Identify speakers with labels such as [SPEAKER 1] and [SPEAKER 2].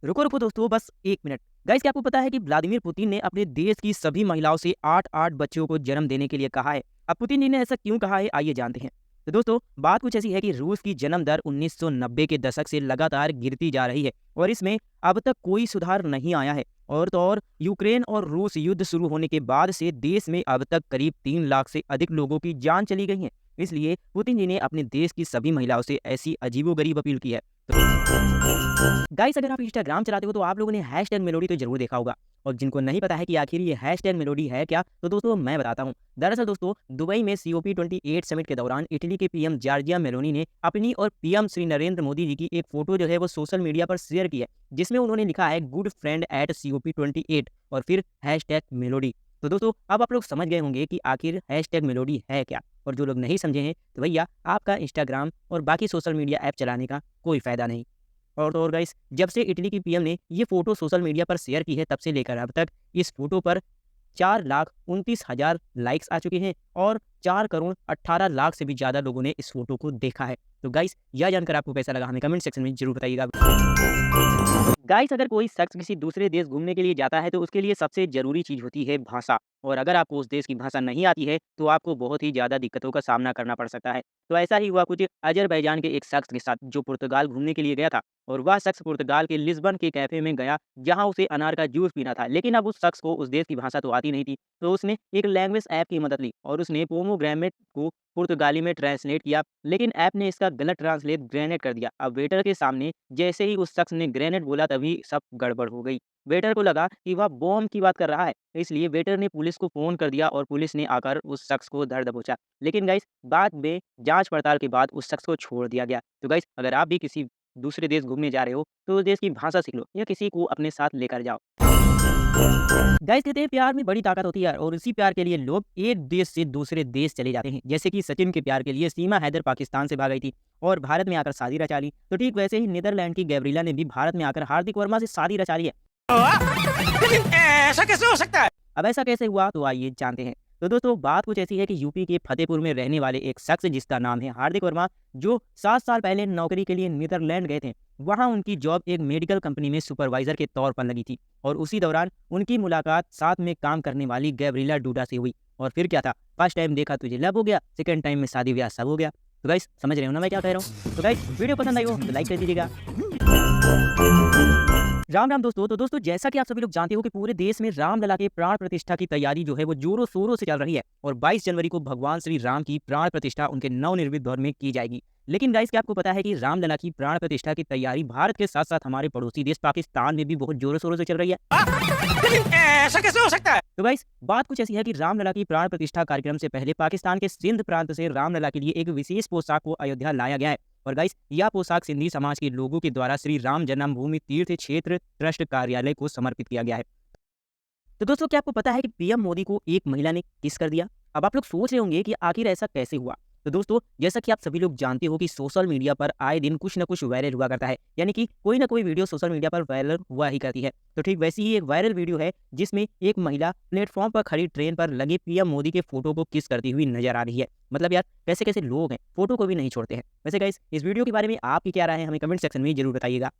[SPEAKER 1] रुको रुको दोस्तों, बस 1 मिनट। गाइस, क्या आपको पता है कि व्लादिमीर पुतिन ने अपने देश की सभी महिलाओं से 8-8 बच्चों को जन्म देने के लिए कहा है। अब पुतिन जी ने ऐसा क्यों कहा है, आइए जानते हैं। तो दोस्तों, बात कुछ ऐसी है कि रूस की जन्म दर 1990 के दशक से लगातार गिरती जा रही है और इसमें अब तक कोई सुधार नहीं आया है। और यूक्रेन और रूस युद्ध शुरू होने के बाद से देश में अब तक करीब 3 लाख से अधिक लोगों की जान चली गई है। इसलिए पुतिन जी ने अपने देश की सभी महिलाओं से ऐसी अजीबोगरीब अपील की है। गाइस, अगर आप इंस्टाग्राम चलाते हो तो आप लोगों ने हैशटैग मेलोडी तो जरूर देखा होगा। और जिनको नहीं पता है कि आखिर ये हैशटैग मेलोडी है क्या, तो दोस्तों मैं बताता हूँ। दरअसल दोस्तों, दुबई में COP28 समिट के दौरान इटली के पीएम जॉर्जिया मेलोनी ने अपनी और पीएम श्री नरेंद्र मोदी जी की एक फोटो जो है वो सोशल मीडिया पर शेयर की है, जिसमें उन्होंने लिखा है गुड फ्रेंड एट COP28 और फिर हैशटैग मेलोडी। तो दोस्तों, अब आप लोग समझ गए होंगे कि आखिर हैशटैग मेलोडी है क्या। और जो लोग नहीं समझे हैं तो भैया, आपका इंस्टाग्राम और बाकी सोशल मीडिया ऐप चलाने का कोई फायदा नहीं। और तो और गाइस, जब से इटली की पीएम ने ये फोटो सोशल मीडिया पर शेयर की है, तब से लेकर अब तक इस फोटो पर 4,29,000 लाइक्स आ चुके हैं और 4,18,00,000 से भी ज़्यादा लोगों ने इस फोटो को देखा है। तो गाइस, यह जानकर आपको कैसा लगा, हमें कमेंट सेक्शन में जरूर बताइएगा। गाइस, अगर कोई शख्स किसी दूसरे देश घूमने के लिए जाता है तो उसके लिए सबसे ज़रूरी चीज़ होती है भाषा। और अगर आपको उस देश की भाषा नहीं आती है तो आपको बहुत ही ज़्यादा दिक्कतों का सामना करना पड़ सकता है। तो ऐसा ही हुआ कुछ अज़रबैजान के एक शख्स के साथ जो पुर्तगाल घूमने के लिए गया था। और वह शख्स पुर्तगाल के लिस्बन के कैफ़े में गया, जहाँ उसे अनार का जूस पीना था। लेकिन अब उस शख्स को उस देश की भाषा तो आती नहीं थी, तो उसने एक लैंग्वेज ऐप की मदद ली और उसने पोमोग्रेनेट को पुर्तगाली में ट्रांसलेट किया। लेकिन ऐप ने इसका गलत ट्रांसलेट ग्रेनेड कर दिया। अब वेटर के सामने जैसे ही उस शख्स ने ग्रेनेड बोला, तभी सब गड़बड़ हो गई। वेटर को लगा कि वह बॉम्ब की बात कर रहा है, इसलिए वेटर ने पुलिस को फ़ोन कर दिया और पुलिस ने आकर उस शख्स को धर दबोचा। लेकिन गाइस, बाद में जाँच पड़ताल के बाद उस शख्स को छोड़ दिया गया। तो गाइस, अगर आप भी किसी दूसरे देश घूमने जा रहे हो तो उस देश की भाषा सीख लो या किसी को अपने साथ लेकर जाओ। गाइस, कहते हैं प्यार में बड़ी ताकत होती है और इसी प्यार के लिए लोग एक देश से दूसरे देश चले जाते हैं। जैसे कि सचिन के प्यार के लिए सीमा हैदर पाकिस्तान से भाग गई थी और भारत में आकर शादी रचा ली। तो ठीक वैसे ही नीदरलैंड की गैब्रिला ने भी भारत में आकर हार्दिक वर्मा से शादी रचा ली है।
[SPEAKER 2] लेकिन ऐसा कैसे हो सकता है?
[SPEAKER 1] अब ऐसा कैसे हुआ, तो आइए जानते हैं। तो दोस्तों, बात कुछ ऐसी है कि यूपी के फतेहपुर में रहने वाले एक शख्स जिसका नाम है हार्दिक वर्मा, जो 7 साल पहले नौकरी के लिए नीदरलैंड गए थे। वहां उनकी जॉब एक मेडिकल कंपनी में सुपरवाइजर के तौर पर लगी थी और उसी दौरान उनकी मुलाकात साथ में काम करने वाली गैब्रिला डूडा से हुई। और फिर क्या था, फर्स्ट टाइम देखा तुझे लब हो गया, सेकंड टाइम में शादी ब्याह सब हो गया। तो गाइस, समझ रहे हो ना मैं क्या कह रहा हूँ। तो गाइस, वीडियो पसंद आई हो तो लाइक कर दीजिएगा। राम राम दोस्तों। तो दोस्तों, जैसा कि आप सभी लोग जानते हो कि पूरे देश में रामलला के प्राण प्रतिष्ठा की तैयारी जो है वो जोरों शोरों से चल रही है और 22 जनवरी को भगवान श्री राम की प्राण प्रतिष्ठा उनके नवनिर्मित भवन में की जाएगी। लेकिन गाइस, क्या आपको पता है कि रामलला की प्राण प्रतिष्ठा की तैयारी भारत के साथ साथ हमारे पड़ोसी देश पाकिस्तान में भी बहुत जोरों शोरों से चल रही है।
[SPEAKER 2] लेकिन ऐसा कैसे हो सकता है?
[SPEAKER 1] तो गाइस, बात कुछ ऐसी है कि रामलला की प्राण प्रतिष्ठा कार्यक्रम से पहले पाकिस्तान के सिंध प्रांत से रामलला के लिए एक विशेष पोशाक को अयोध्या लाया गया है। और गाइस, यह पोशाक सिंधी समाज के लोगों के द्वारा श्री राम जन्मभूमि तीर्थ क्षेत्र ट्रस्ट कार्यालय को समर्पित किया गया है। तो दोस्तों, क्या आपको पता है कि पीएम मोदी को एक महिला ने किस कर दिया। अब आप लोग सोच रहे होंगे कि आखिर ऐसा कैसे हुआ। तो दोस्तों, जैसा कि आप सभी लोग जानते हो कि सोशल मीडिया पर आए दिन कुछ ना कुछ वायरल हुआ करता है, यानी कि कोई ना कोई वीडियो सोशल मीडिया पर वायरल हुआ ही करती है। तो ठीक वैसी ही एक वायरल वीडियो है जिसमें एक महिला प्लेटफॉर्म पर खड़ी ट्रेन पर लगे पीएम मोदी के फोटो को किस करती हुई नजर आ रही है। मतलब यार, कैसे कैसे लोग हैं, फोटो को भी नहीं छोड़ते हैं। वैसे गाइस, इस वीडियो के बारे में आपकी क्या राय है, हमें कमेंट सेक्शन में जरूर बताइएगा।